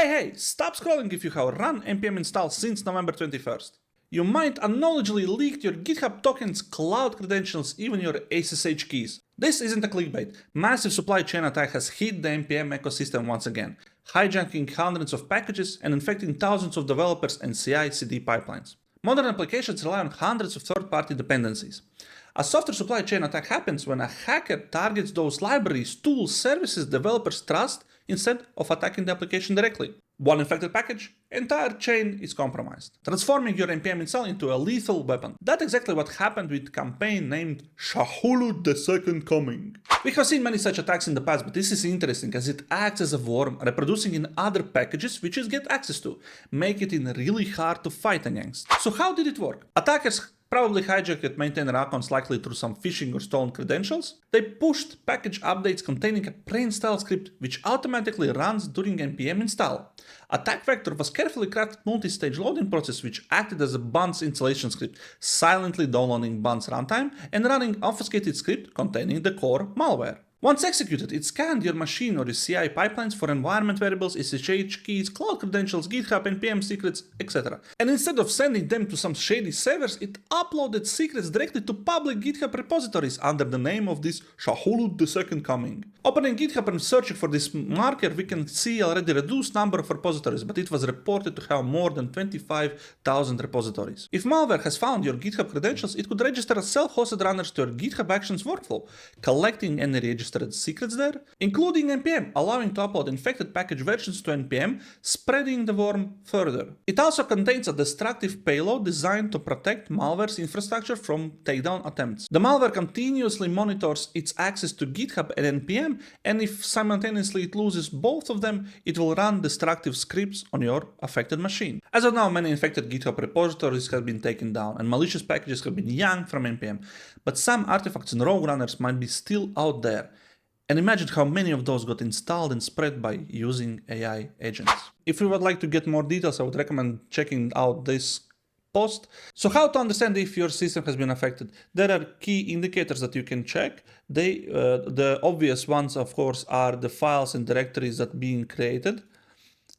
Hey, stop scrolling if you have run npm install since November 21st. You might unknowledgeably leaked your GitHub tokens, cloud credentials, even your SSH keys. This isn't a clickbait. Massive supply chain attack has hit the npm ecosystem once again, hijacking hundreds of packages and infecting thousands of developers and CI/CD pipelines. Modern applications rely on hundreds of third-party dependencies. A software supply chain attack happens when a hacker targets those libraries, tools, services developers trust instead of attacking the application directly. One infected package, entire chain is compromised, transforming your npm install into a lethal weapon. That's exactly what happened with a campaign named Sha1-Hulud Explained. We have seen many such attacks in the past, but this is interesting as it acts as a worm reproducing in other packages which you get access to, making it really hard to fight against. So how did it work? Attackers probably hijacked maintainer accounts, likely through some phishing or stolen credentials. They pushed package updates containing a pre-install script which automatically runs during npm install. Attack vector was carefully crafted multi-stage loading process which acted as a Bun's installation script, silently downloading Bun's runtime and running obfuscated script containing the core malware. Once executed, it scanned your machine or your CI pipelines for environment variables, SSH keys, cloud credentials, GitHub, npm secrets, etc. And instead of sending them to some shady servers, it uploaded secrets directly to public GitHub repositories under the name of this Sha1-Hulud Explained. Opening GitHub and searching for this marker, we can see already reduced number of repositories, but it was reported to have more than 25,000 repositories. If malware has found your GitHub credentials, it could register as self-hosted runners to your GitHub Actions workflow, collecting any registered secrets there, including npm, allowing to upload infected package versions to npm, spreading the worm further. It also contains a destructive payload designed to protect malware's infrastructure from takedown attempts. The malware continuously monitors its access to GitHub and npm, and if simultaneously it loses both of them, it will run destructive scripts on your affected machine. As of now, many infected GitHub repositories have been taken down and malicious packages have been yanked from npm, but some artifacts and rogue runners might be still out there. And imagine how many of those got installed and spread by using AI agents. If you would like to get more details, I would recommend checking out this post. So how to understand if your system has been affected? There are key indicators that you can check. The obvious ones, of course, are the files and directories that are being created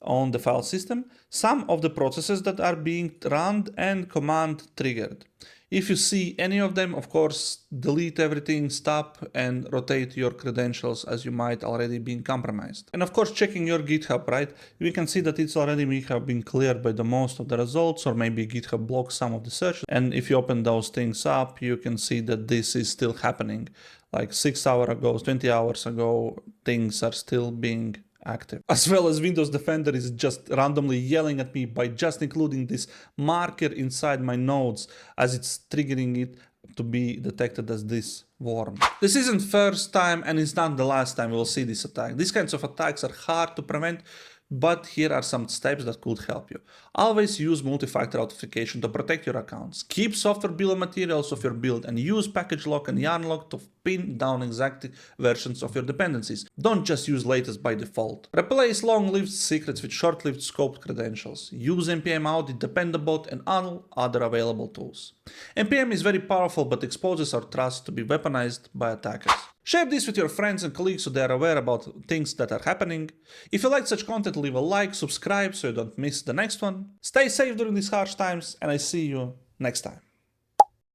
on the file system, some of the processes that are being run and command triggered. If you see any of them, of course, delete everything, stop and rotate your credentials as you might already been compromised. And of course, checking your GitHub, right? We can see that it's already may have been cleared by the most of the results, or maybe GitHub blocked some of the searches. And if you open those things up, you can see that this is still happening. Like 6 hours ago, 20 hours ago, things are still being active. As well as Windows Defender is just randomly yelling at me by just including this marker inside my nodes as it's triggering it to be detected as this worm. This isn't first time and it's not the last time we'll see this attack. These kinds of attacks are hard to prevent, but here are some steps that could help you. Always use multi-factor authentication to protect your accounts. Keep software bill of materials of your build and use package lock and yarn lock to pin down exact versions of your dependencies. Don't just use latest by default. Replace long-lived secrets with short-lived scoped credentials. Use npm audit, dependabot, and all other available tools. npm is very powerful but exposes our trust to be weaponized by attackers. Share this with your friends and colleagues so they are aware about things that are happening. If you like such content, leave a like, subscribe so you don't miss the next one. Stay safe during these harsh times, and I see you next time.